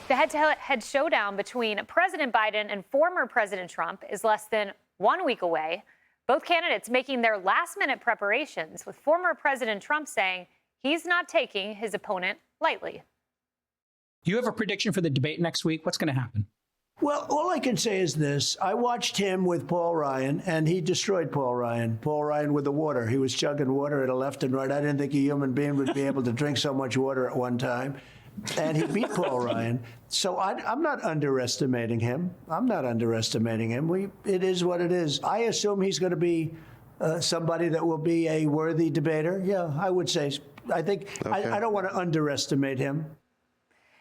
The head-to-head showdown between President Biden and former President Trump is less than 1 week away. Both candidates making their last-minute preparations, with former President Trump saying he's not taking his opponent lightly. You have a prediction for the debate next week? What's going to happen? Well, all I can say is this. I watched him with Paul Ryan, and he destroyed Paul Ryan. Paul Ryan with the water. He was chugging water at a left and right. I didn't think a human being would be able to drink so much water at one time. And he beat Paul Ryan. So I'm not underestimating him. It is what it is. I assume he's going to be somebody that will be a worthy debater. Yeah, I would say. I think okay. I don't want to underestimate him.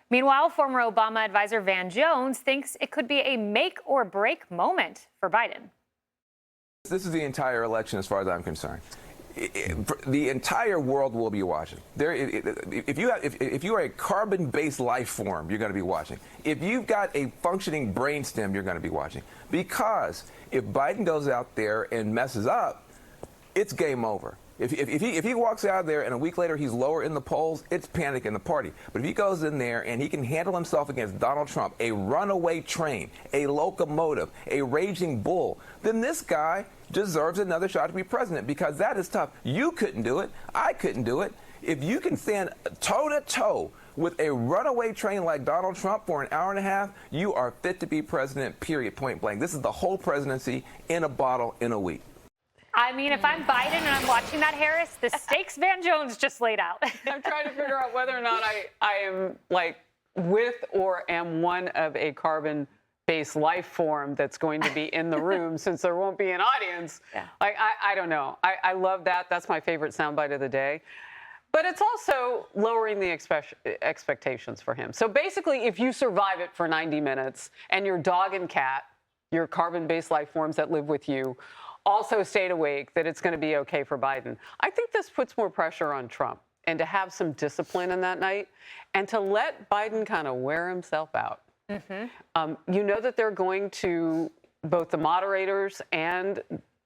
Meanwhile, former Obama advisor Van Jones thinks it could be a make or break moment for Biden. This is the entire election as far as I'm concerned. The entire world will be watching. If you are a carbon-based life form, you're going to be watching. If you've got a functioning brainstem, you're going to be watching. Because if Biden goes out there and messes up, it's game over. If he walks out there and a week later he's lower in the polls, it's panic in the party. But if he goes in there and he can handle himself against Donald Trump, a runaway train, a locomotive, a raging bull, then this guy deserves another shot to be president, because that is tough. You couldn't do it. I couldn't do it. If you can stand toe-to-toe with a runaway train like Donald Trump for an hour and a half, you are fit to be president, period, point blank. This is the whole presidency in a bottle in a week. I mean, if I'm Biden and I'm watching that, Harris, the stakes Van Jones just laid out. I'm trying to figure out whether or not I am, like, with or am one of a carbon-based life form that's going to be in the room, since there won't be an audience. Yeah. Like, I don't know. I love that. That's my favorite soundbite of the day. But it's also lowering the expectations for him. So basically, if you survive it for 90 minutes and your dog and cat, your carbon-based life forms that live with you, also stayed awake, that it's going to be okay for Biden. I think this puts more pressure on Trump, and to have some discipline in that night and to let Biden kind of wear himself out. Mm-hmm. You know that they're going to, both the moderators and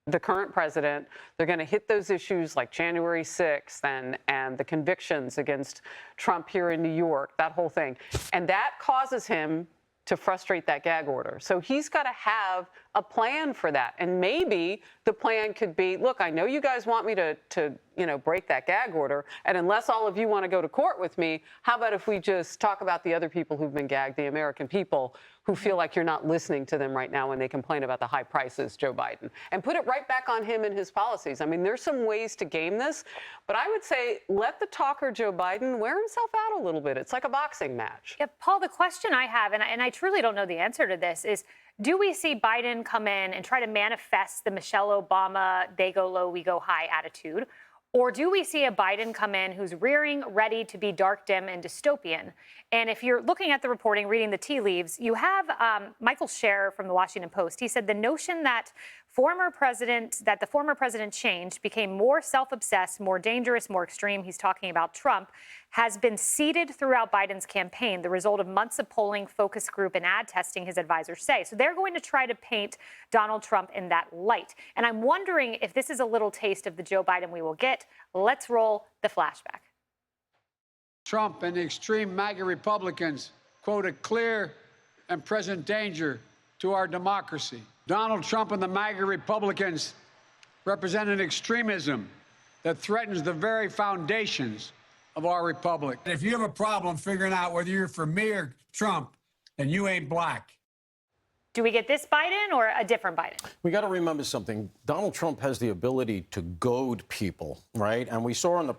the current president, they're going to hit those issues like January 6th and the convictions against Trump here in New York, that whole thing. And that causes him to frustrate that gag order. So he's got to have a plan for that. And maybe the plan could be, look, I know you guys want me to break that gag order. And unless all of you want to go to court with me, how about if we just talk about the other people who've been gagged, the American people who feel like you're not listening to them right now when they complain about the high prices, Joe Biden, and put it right back on him and his policies. I mean, there's some ways to game this, but I would say let the talker Joe Biden wear himself out a little bit. It's like a boxing match. Yeah, Paul, the question I have, and I truly don't know the answer to this, is do we see Biden come in and try to manifest the Michelle Obama, they go low, we go high attitude? Or do we see a Biden come in who's rearing, ready to be dark, dim, and dystopian? And if you're looking at the reporting, reading the tea leaves, you have Michael Scher from the Washington Post. He said the notion that the former president changed, became more self-obsessed, more dangerous, more extreme, he's talking about Trump, has been seeded throughout Biden's campaign, the result of months of polling, focus group, and ad testing, his advisors say. So they're going to try to paint Donald Trump in that light. And I'm wondering if this is a little taste of the Joe Biden we will get. Let's roll the flashback. Trump and the extreme MAGA Republicans quote a clear and present danger to our democracy. Donald Trump and the MAGA Republicans represent an extremism that threatens the very foundations of our republic. If you have a problem figuring out whether you're for me or Trump, then you ain't black. Do we get this Biden or a different Biden? We got to remember something. Donald Trump has the ability to goad people, right? And we saw in the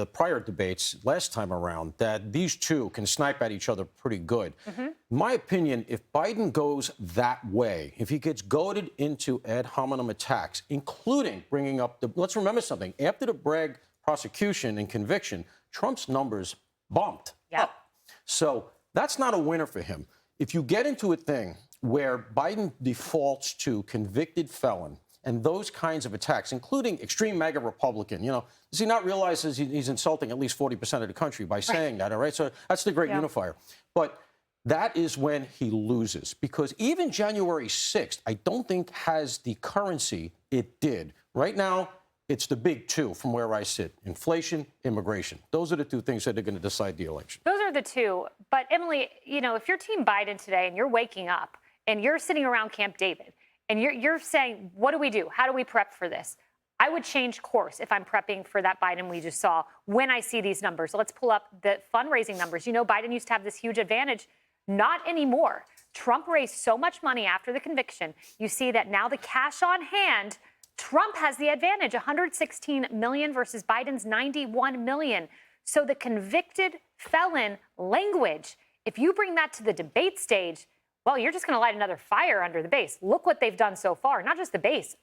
prior debates last time around that these two can snipe at each other pretty good. Mm-hmm. In my opinion, if Biden goes that way, if he gets goaded into ad hominem attacks, including bringing up let's remember something. After the Bragg prosecution and conviction, Trump's numbers bumped up. So that's not a winner for him. If you get into a thing where Biden defaults to convicted felon and those kinds of attacks, including extreme MAGA Republican, does he not realize he's insulting at least 40% of the country by saying that, all right? So that's the great unifier. But that is when he loses, because even January 6th, I don't think has the currency it did. Right now, it's the big two from where I sit: inflation, immigration. Those are the two things that are going to decide the election. Those are the two. But Emily, you know, if you're Team Biden today and you're waking up and you're sitting around Camp David and you're saying, what do we do? How do we prep for this? I would change course if I'm prepping for that Biden we just saw when I see these numbers. Let's pull up the fundraising numbers. You know, Biden used to have this huge advantage. Not anymore. Trump raised so much money after the conviction. You see that now the cash on hand, Trump has the advantage, 116 million versus Biden's 91 million. So the convicted felon language, if you bring that to the debate stage, well, you're just going to light another fire under the base. Look what they've done so far, not just the base,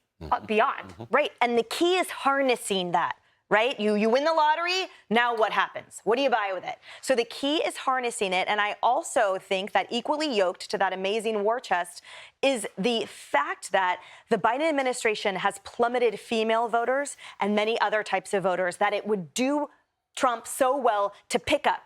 beyond. Right. And the key is harnessing that. Right? You win the lottery. Now what happens? What do you buy with it? So the key is harnessing it. And I also think that equally yoked to that amazing war chest is the fact that the Biden administration has plummeted female voters and many other types of voters that it would do Trump so well to pick up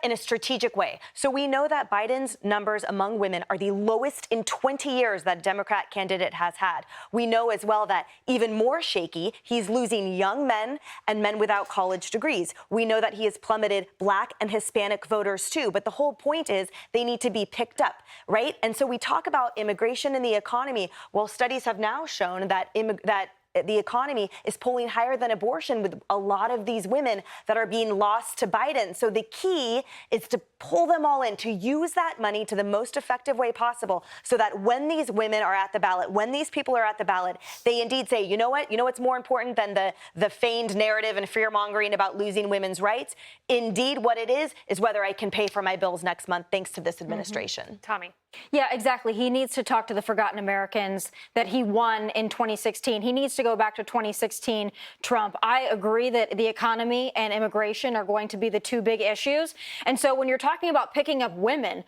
in a strategic way. So we know that Biden's numbers among women are the lowest in 20 years that a Democrat candidate has had. We know as well that even more shaky, he's losing young men and men without college degrees. We know that he has plummeted Black and Hispanic voters too. But the whole point is they need to be picked up, right? And so we talk about immigration and the economy. Well, studies have now shown that the economy is polling higher than abortion with a lot of these women that are being lost to Biden. So the key is to pull them all in, to use that money to the most effective way possible so that when these women are at the ballot, when these people are at the ballot, they indeed say, you know what? You know what's more important than the feigned narrative and fear-mongering about losing women's rights? Indeed, what it is whether I can pay for my bills next month thanks to this administration. Tommy. Yeah, exactly. He needs to talk to the forgotten Americans that he won in 2016. He needs to go back to 2016 Trump. I agree that the economy and immigration are going to be the two big issues. And so when you're talking about picking up women,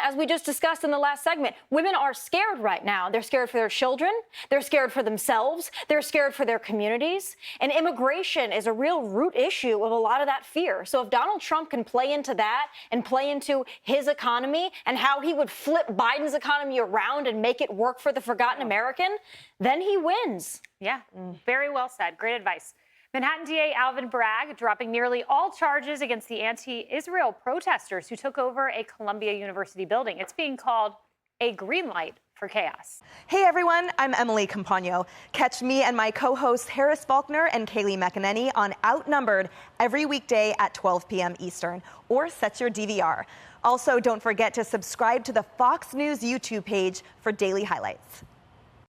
as we just discussed in the last segment, women are scared right now. They're scared for their children. They're scared for themselves. They're scared for their communities. And immigration is a real root issue of a lot of that fear. So if Donald Trump can play into that and play into his economy and how he would flip Biden's economy around and make it work for the forgotten American, then he wins. Yeah, very well said. Great advice. Manhattan DA Alvin Bragg dropping nearly all charges against the anti-Israel protesters who took over a Columbia University building. It's being called a green light for chaos. Hey everyone, I'm Emily Campagno. Catch me and my co-hosts Harris Faulkner and Kaylee McEnany on Outnumbered every weekday at 12 p.m. Eastern, or set your DVR. Also, don't forget to subscribe to the Fox News YouTube page for daily highlights.